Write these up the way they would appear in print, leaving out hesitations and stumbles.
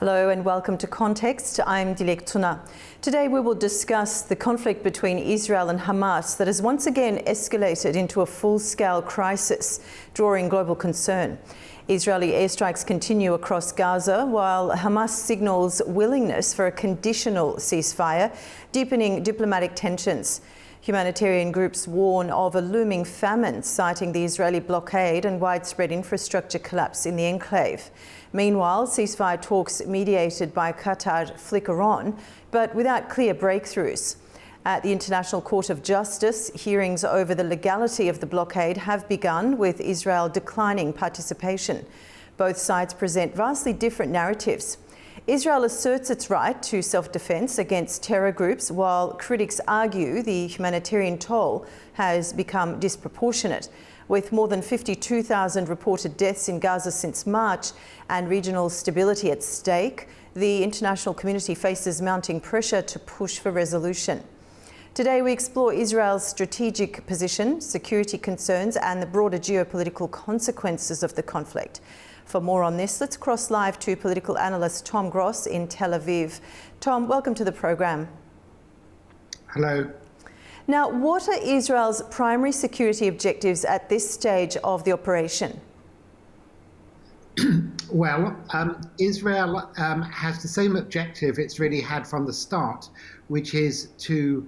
Hello and welcome to Context. I'm Dilek Tuna. Today we will discuss the conflict between Israel and Hamas that has once again escalated into a full-scale crisis, drawing global concern. Israeli airstrikes continue across Gaza while Hamas signals willingness for a conditional ceasefire, deepening diplomatic tensions. Humanitarian groups warn of a looming famine, citing the Israeli blockade and widespread infrastructure collapse in the enclave. Meanwhile, ceasefire talks mediated by Qatar flicker on, but without clear breakthroughs. At the International Court of Justice, hearings over the legality of the blockade have begun, with Israel declining participation. Both sides present vastly different narratives. Israel asserts its right to self-defense against terror groups, while critics argue the humanitarian toll has become disproportionate. With more than 52,000 reported deaths in Gaza since March and regional stability at stake, the international community faces mounting pressure to push for resolution. Today we explore Israel's strategic position, security concerns and the broader geopolitical consequences of the conflict. For more on this, let's cross live to political analyst Tom Gross in Tel Aviv. Tom, welcome to the program. Hello. Now, what are Israel's primary security objectives at this stage of the operation? Well, Israel has the same objective it's really had from the start, which is to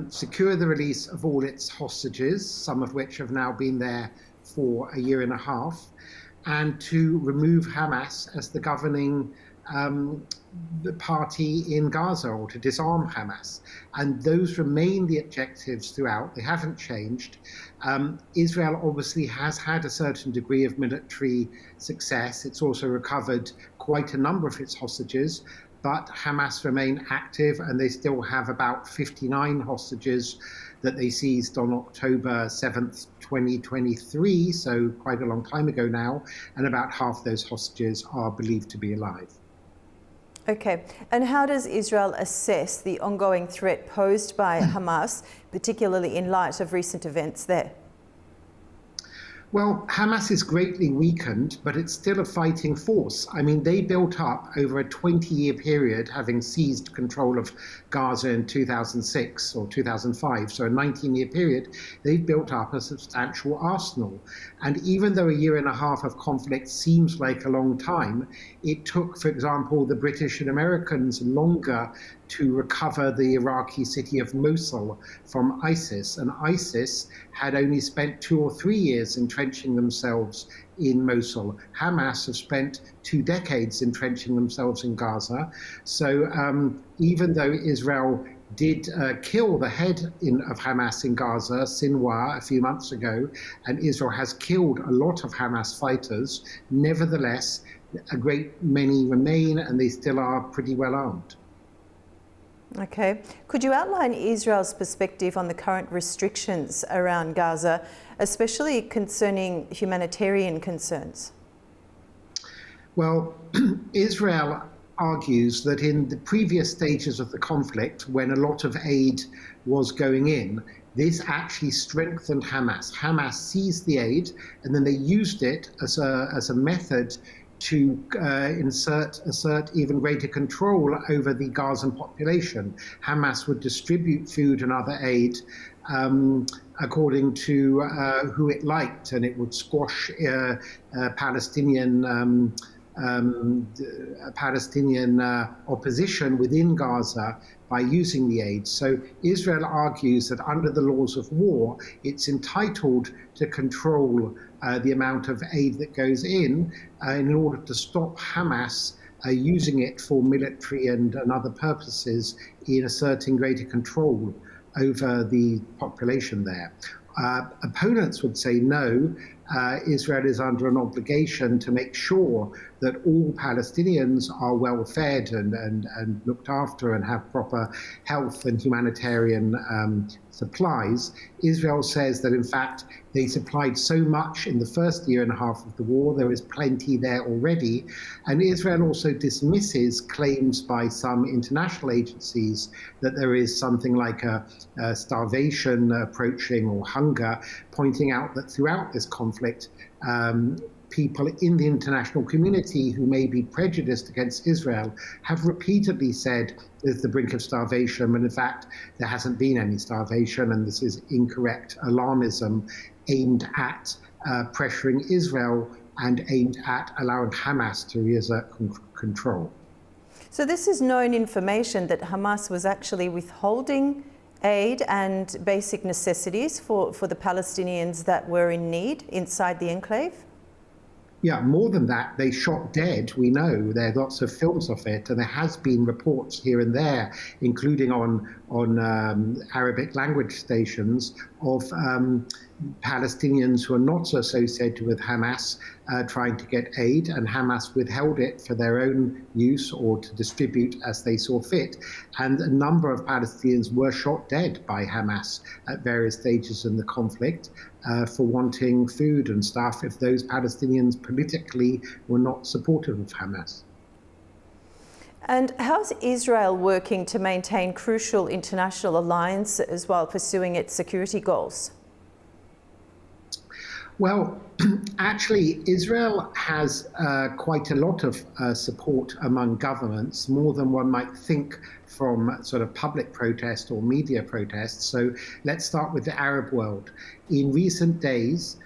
secure the release of all its hostages, some of which have now been there for a year and a half, and to remove Hamas as the governing party in Gaza, or to disarm Hamas. And those remain the objectives throughout. They haven't changed. Israel obviously has had a certain degree of military success. It's also recovered quite a number of its hostages, but Hamas remain active and they still have about 59 hostages that they seized on October 7th, 2023, so quite a long time ago now, and about half those hostages are believed to be alive. Okay, and how does Israel assess the ongoing threat posed by Hamas, particularly in light of recent events there? Well, Hamas is greatly weakened, but it's still a fighting force. I mean, they built up over a 20-year period, having seized control of Gaza in 2006 or 2005, so a 19-year period, they've built up a substantial arsenal. And even though a year and a half of conflict seems like a long time, it took, for example, the British and Americans longer to recover the Iraqi city of Mosul from ISIS. And ISIS had only spent 2 or 3 years entrenching themselves in Mosul. Hamas have spent 2 decades entrenching themselves in Gaza. So even though Israel did kill the head of Hamas in Gaza, Sinwar, a few months ago, and Israel has killed a lot of Hamas fighters, nevertheless, a great many remain and they still are pretty well armed. Okay. Could you outline Israel's perspective on the current restrictions around Gaza, especially concerning humanitarian concerns? Well, Israel argues that in the previous stages of the conflict, when a lot of aid was going in, this actually strengthened Hamas. Hamas seized the aid and then they used it as a method to assert even greater control over the Gazan population. Hamas would distribute food and other aid according to who it liked, and it would squash Palestinian opposition within Gaza by using the aid. So Israel argues that under the laws of war, it's entitled to control the amount of aid that goes in order to stop Hamas using it for military and other purposes in asserting greater control over the population there. Opponents would say no, Israel is under an obligation to make sure that all Palestinians are well fed and looked after and have proper health and humanitarian supplies. Israel says that in fact they supplied so much in the first year and a half of the war, there is plenty there already. And Israel also dismisses claims by some international agencies that there is something like a starvation approaching or hunger, pointing out that throughout this conflict, conflict, people in the international community who may be prejudiced against Israel have repeatedly said there's the brink of starvation, when in fact there hasn't been any starvation, and this is incorrect alarmism aimed at pressuring Israel and aimed at allowing Hamas to reassert control. So this is known information that Hamas was actually withholding aid and basic necessities for the Palestinians that were in need inside the enclave? Yeah, more than that, they shot dead. We know there are lots of films of it, and there has been reports here and there, including on Arabic language stations, of Palestinians who are not associated with Hamas trying to get aid, and Hamas withheld it for their own use or to distribute as they saw fit. And a number of Palestinians were shot dead by Hamas at various stages in the conflict for wanting food and stuff if those Palestinians politically were not supportive of Hamas. And how's Israel working to maintain crucial international alliances while pursuing its security goals? Well, actually, Israel has quite a lot of support among governments, more than one might think from sort of public protest or media protests. So let's start with the Arab world. In recent days,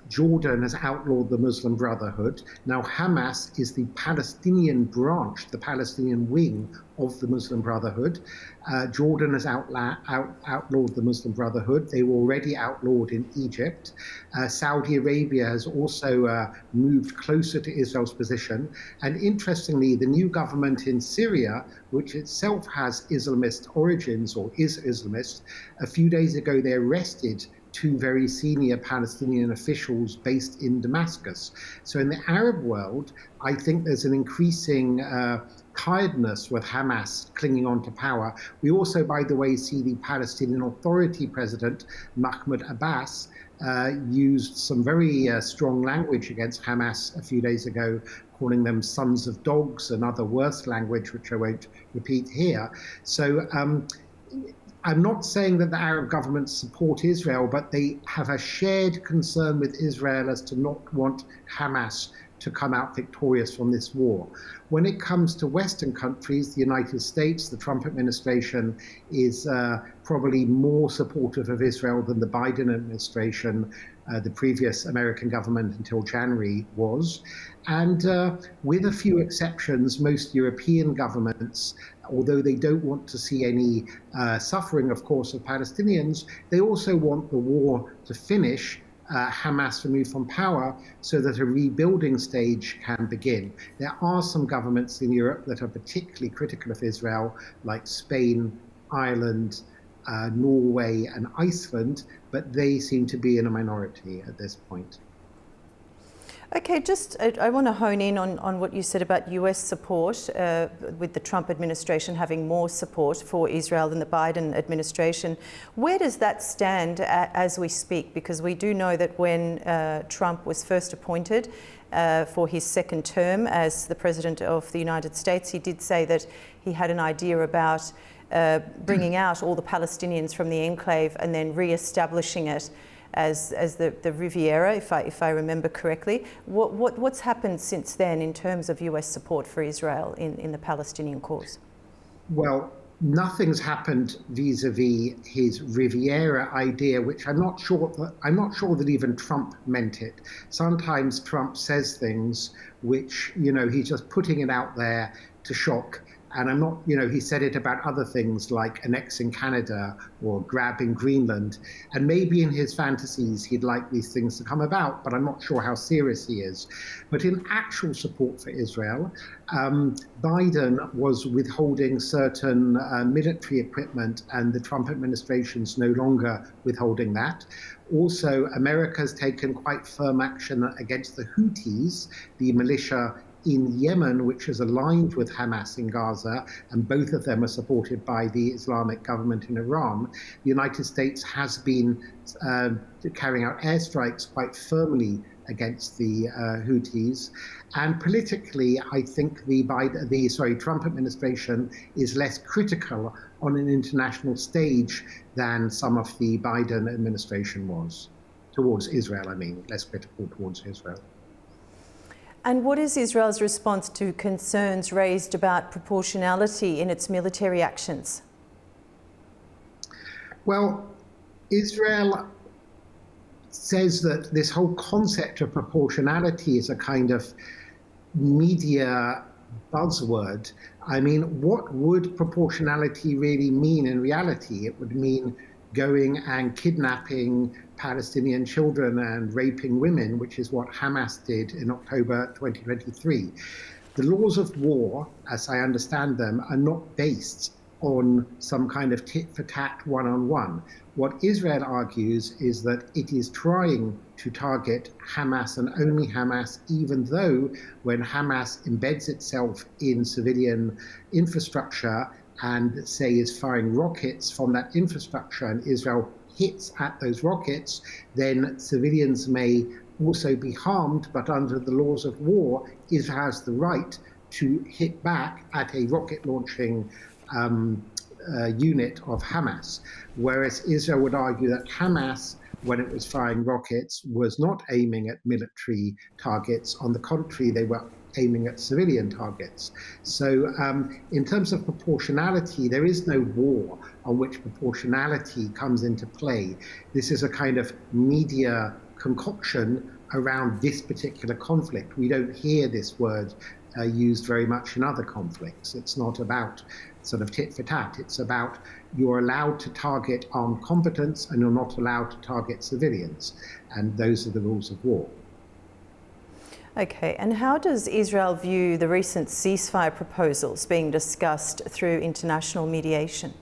Jordan has outlawed the Muslim Brotherhood. Now, Hamas is the Palestinian branch, the Palestinian wing of the Muslim Brotherhood. Jordan has outlawed the Muslim Brotherhood. They were already outlawed in Egypt. Saudi Arabia has also moved closer to Israel's position. And interestingly, the new government in Syria, which itself has Islamist origins or is Islamist, a few days ago they arrested two very senior Palestinian officials based in Damascus. So in the Arab world, I think there's an increasing tiredness with Hamas clinging on to power. We also, by the way, see the Palestinian Authority President, Mahmoud Abbas, used some very strong language against Hamas a few days ago, calling them sons of dogs and other worse language, which I won't repeat here. So I'm not saying that the Arab governments support Israel, but they have a shared concern with Israel as to not want Hamas to come out victorious from this war. When it comes to Western countries, the United States, the Trump administration is probably more supportive of Israel than the Biden administration, the previous American government until January was. And with a few exceptions, most European governments, although they don't want to see any suffering, of course, of Palestinians, they also want the war to finish, Hamas removed from power, so that a rebuilding stage can begin. There are some governments in Europe that are particularly critical of Israel, like Spain, Ireland, Norway, and Iceland, but they seem to be in a minority at this point. Okay, I want to hone in on what you said about US support, with the Trump administration having more support for Israel than the Biden administration. Where does that stand as we speak? Because we do know that when Trump was first appointed for his second term as the President of the United States, he did say that he had an idea about bringing out all the Palestinians from the enclave and then re-establishing it as the Riviera, if I remember correctly. What's happened since then in terms of US support for Israel in the Palestinian cause? Well, nothing's happened vis-a-vis his Riviera idea, which I'm not sure that even Trump meant it. Sometimes Trump says things which, he's just putting it out there to shock. And I'm not, he said it about other things like annexing Canada or grabbing Greenland. And maybe in his fantasies, he'd like these things to come about, but I'm not sure how serious he is. But in actual support for Israel, Biden was withholding certain military equipment, and the Trump administration's no longer withholding that. Also, America's taken quite firm action against the Houthis, the militia in Yemen, which is aligned with Hamas in Gaza, and both of them are supported by the Islamic government in Iran. The United States has been carrying out airstrikes quite firmly against the Houthis. And politically, I think the Trump administration is less critical on an international stage than some of the Biden administration was. towards Israel, less critical towards Israel. And what is Israel's response to concerns raised about proportionality in its military actions? Well, Israel says that this whole concept of proportionality is a kind of media buzzword. What would proportionality really mean in reality? It would mean going and kidnapping Palestinian children and raping women, which is what Hamas did in October 2023. The laws of war, as I understand them, are not based on some kind of tit-for-tat one-on-one. What Israel argues is that it is trying to target Hamas and only Hamas, even though when Hamas embeds itself in civilian infrastructure and, say, is firing rockets from that infrastructure and Israel hits at those rockets, then civilians may also be harmed, but under the laws of war, Israel has the right to hit back at a rocket launching unit of Hamas, whereas Israel would argue that Hamas, when it was firing rockets, was not aiming at military targets. On the contrary, they were aiming at civilian targets. So in terms of proportionality, there is no war on which proportionality comes into play. This is a kind of media concoction around this particular conflict. We don't hear this word used very much in other conflicts. It's not about sort of tit for tat. It's about you're allowed to target armed combatants and you're not allowed to target civilians. And those are the rules of war. Okay, and how does Israel view the recent ceasefire proposals being discussed through international mediation?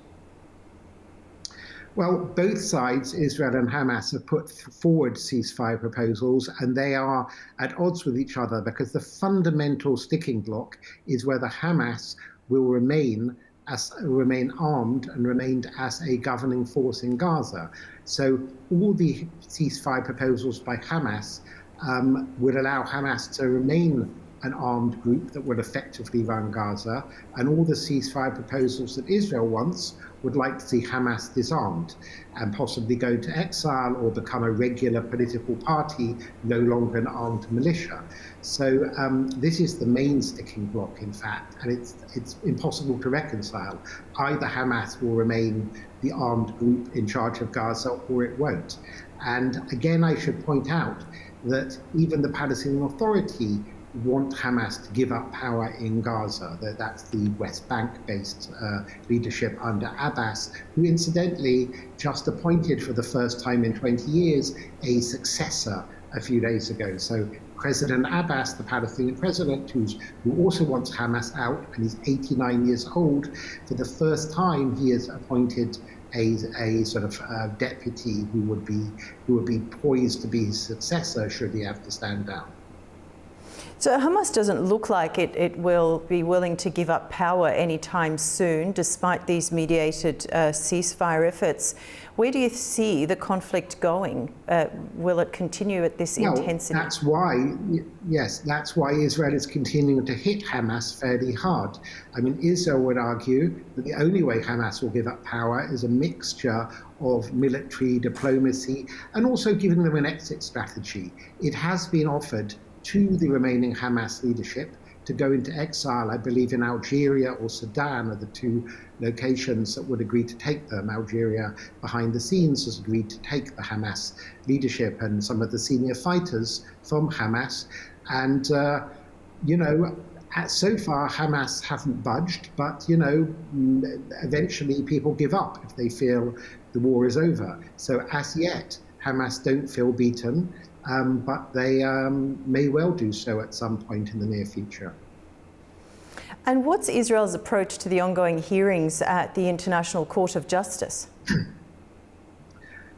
Well, both sides, Israel and Hamas, have put forward ceasefire proposals, and they are at odds with each other because the fundamental sticking block is whether Hamas will remain armed and remain as a governing force in Gaza. So all the ceasefire proposals by Hamas would allow Hamas to remain an armed group that would effectively run Gaza, and all the ceasefire proposals that Israel wants would like to see Hamas disarmed and possibly go into exile or become a regular political party, no longer an armed militia. So this is the main sticking block, in fact, and it's impossible to reconcile. Either Hamas will remain the armed group in charge of Gaza or it won't. And again, I should point out that even the Palestinian Authority want Hamas to give up power in Gaza. That's the West Bank-based leadership under Abbas, who incidentally just appointed for the first time in 20 years a successor a few days ago. So President Abbas, the Palestinian president, who also wants Hamas out, and he's 89 years old, for the first time he has appointed a sort of deputy who would be poised to be his successor should he have to stand down. So Hamas doesn't look like it will be willing to give up power anytime soon, despite these mediated ceasefire efforts. Where do you see the conflict going? Will it continue at this intensity? That's why Israel is continuing to hit Hamas fairly hard. Israel would argue that the only way Hamas will give up power is a mixture of military diplomacy and also giving them an exit strategy. It has been offered to the remaining Hamas leadership to go into exile. I believe in Algeria or Sudan are the two locations that would agree to take them. Algeria, behind the scenes, has agreed to take the Hamas leadership and some of the senior fighters from Hamas. And, so far Hamas haven't budged, but, eventually people give up if they feel the war is over. So as yet, Hamas don't feel beaten. But they may well do so at some point in the near future. And what's Israel's approach to the ongoing hearings at the International Court of Justice?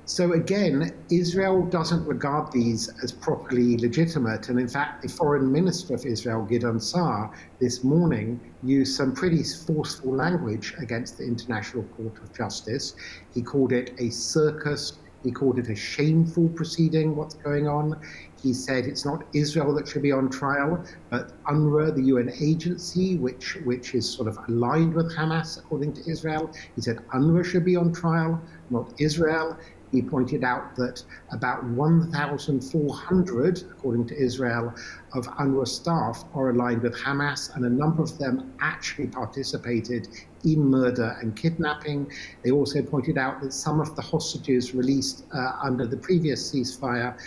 So again, Israel doesn't regard these as properly legitimate. And in fact, the foreign minister of Israel, Gideon Saar, this morning used some pretty forceful language against the International Court of Justice. He called it a circus. He called it a shameful proceeding, what's going on. He said it's not Israel that should be on trial, but UNRWA, the UN agency, which is sort of aligned with Hamas, according to Israel. He said UNRWA should be on trial, not Israel. he pointed out that about 1,400, according to Israel, of UNRWA staff are aligned with Hamas, and a number of them actually participated in murder and kidnapping. They also pointed out that some of the hostages released under the previous ceasefire,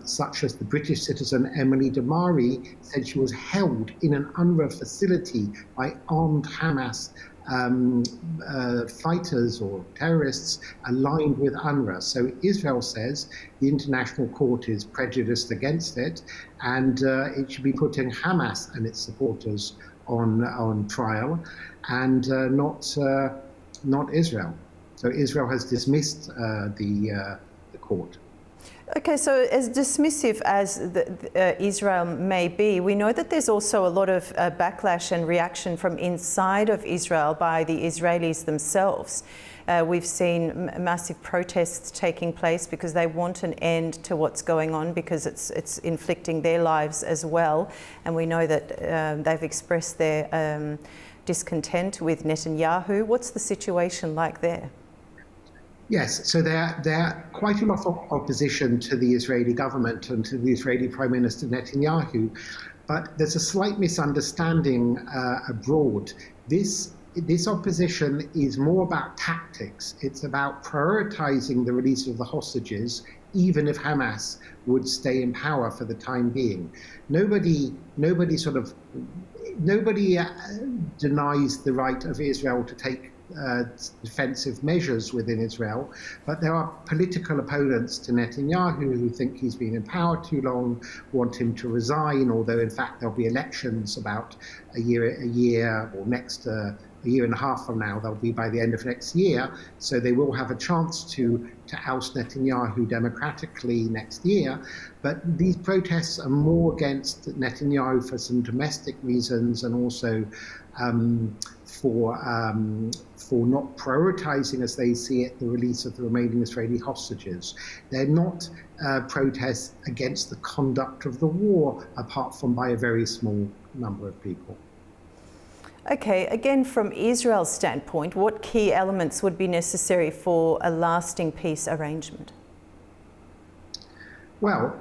such as the British citizen Emily Damari, said she was held in an UNRWA facility by armed Hamas fighters or terrorists aligned with UNRWA. So Israel says the International Court is prejudiced against it, and it should be putting Hamas and its supporters on trial, and not Israel. So Israel has dismissed the court. Okay, so as dismissive as Israel may be, we know that there's also a lot of backlash and reaction from inside of Israel by the Israelis themselves. We've seen massive protests taking place because they want an end to what's going on, because it's inflicting their lives as well. And we know that they've expressed their discontent with Netanyahu. What's the situation like there? Yes, so there are quite a lot of opposition to the Israeli government and to the Israeli Prime Minister Netanyahu, but there's a slight misunderstanding abroad. This opposition is more about tactics. It's about prioritizing the release of the hostages, even if Hamas would stay in power for the time being. Nobody denies the right of Israel to take defensive measures within Israel, but there are political opponents to Netanyahu who think he's been in power too long, want him to resign, although in fact there'll be elections about a year or next a year and a half from now. They'll be by the end of next year, so they will have a chance to oust Netanyahu democratically next year. But these protests are more against Netanyahu for some domestic reasons, and also for not prioritizing, as they see it, the release of the remaining Israeli hostages. They're not protests against the conduct of the war, apart from by a very small number of people. Okay, again, from Israel's standpoint, what key elements would be necessary for a lasting peace arrangement? Well,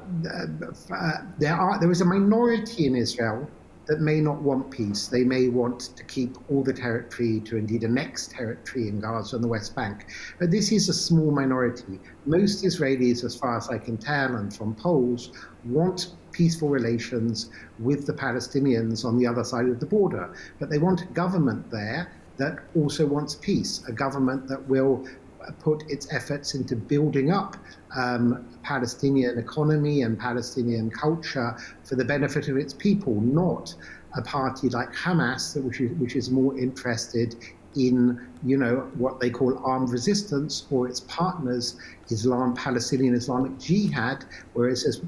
there is a minority in Israel that may not want peace. They may want to keep all the territory, to indeed annex territory in Gaza and the West Bank. But this is a small minority. Most Israelis, as far as I can tell, and from polls, want peaceful relations with the Palestinians on the other side of the border. But they want a government there that also wants peace, a government that will put its efforts into building up Palestinian economy and Palestinian culture for the benefit of its people, not a party like Hamas, which is more interested in, what they call armed resistance, or its partners, Palestinian Islamic Jihad, whereas as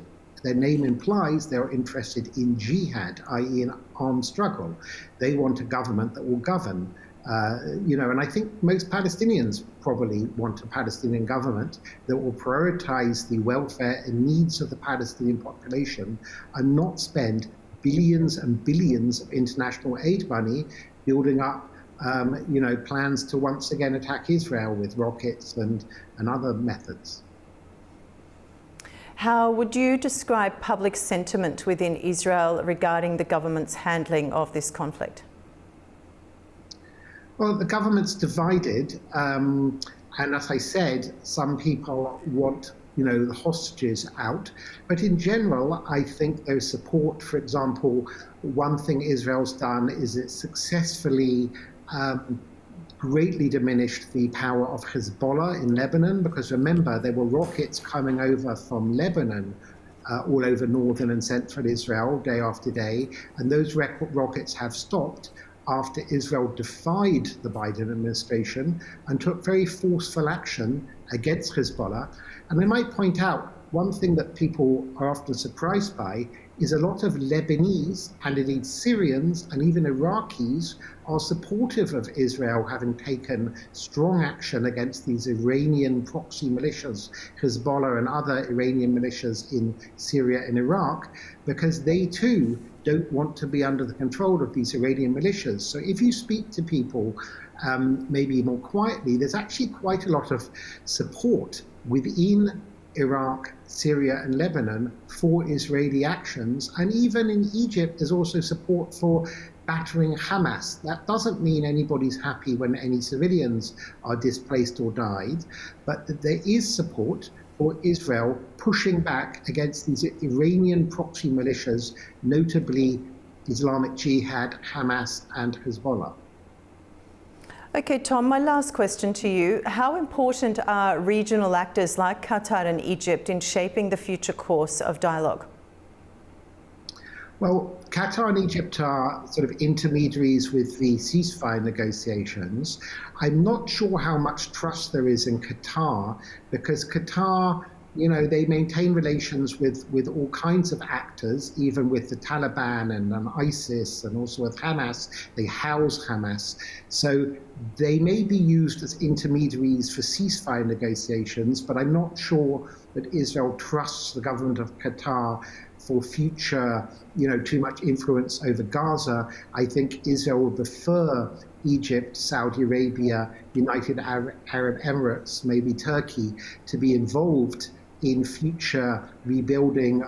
their name implies, they're interested in jihad, i.e. an armed struggle. They want a government that will govern. And I think most Palestinians probably want a Palestinian government that will prioritize the welfare and needs of the Palestinian population and not spend billions and billions of international aid money building up, plans to once again attack Israel with rockets and other methods. How would you describe public sentiment within Israel regarding the government's handling of this conflict? Well, the government's divided, and as I said, some people want, the hostages out. But in general, I think there's support. For example, one thing Israel's done is it successfully greatly diminished the power of Hezbollah in Lebanon, because remember, there were rockets coming over from Lebanon all over northern and central Israel day after day, and those rockets have stopped after Israel defied the Biden administration and took very forceful action against Hezbollah. And I might point out, one thing that people are often surprised by is a lot of Lebanese and indeed Syrians and even Iraqis are supportive of Israel having taken strong action against these Iranian proxy militias, Hezbollah and other Iranian militias in Syria and Iraq, because they too don't want to be under the control of these Iranian militias. So if you speak to people maybe more quietly, there's actually quite a lot of support within Iraq, Syria and Lebanon for Israeli actions. And even in Egypt, there's also support for battering Hamas. That doesn't mean anybody's happy when any civilians are displaced or died, but that there is support for Israel pushing back against these Iranian proxy militias, notably Islamic Jihad, Hamas and Hezbollah. Okay, Tom, my last question to you. How important are regional actors like Qatar and Egypt in shaping the future course of dialogue? Well, Qatar and Egypt are sort of intermediaries with the ceasefire negotiations. I'm not sure how much trust there is in Qatar, because Qatar, they maintain relations with all kinds of actors, even with the Taliban and ISIS and also with Hamas. They house Hamas. So they may be used as intermediaries for ceasefire negotiations, but I'm not sure that Israel trusts the government of Qatar for future, too much influence over Gaza. I think Israel would prefer Egypt, Saudi Arabia, United Arab Emirates, maybe Turkey, to be involved in future rebuilding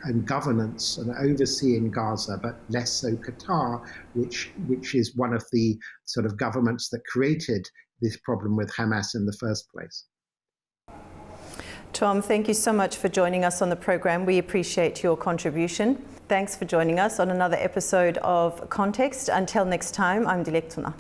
and governance and overseeing Gaza, but less so Qatar, which is one of the sort of governments that created this problem with Hamas in the first place. Tom, thank you so much for joining us on the program. We appreciate your contribution. Thanks for joining us on another episode of Context. Until next time, I'm Dilek Tuna.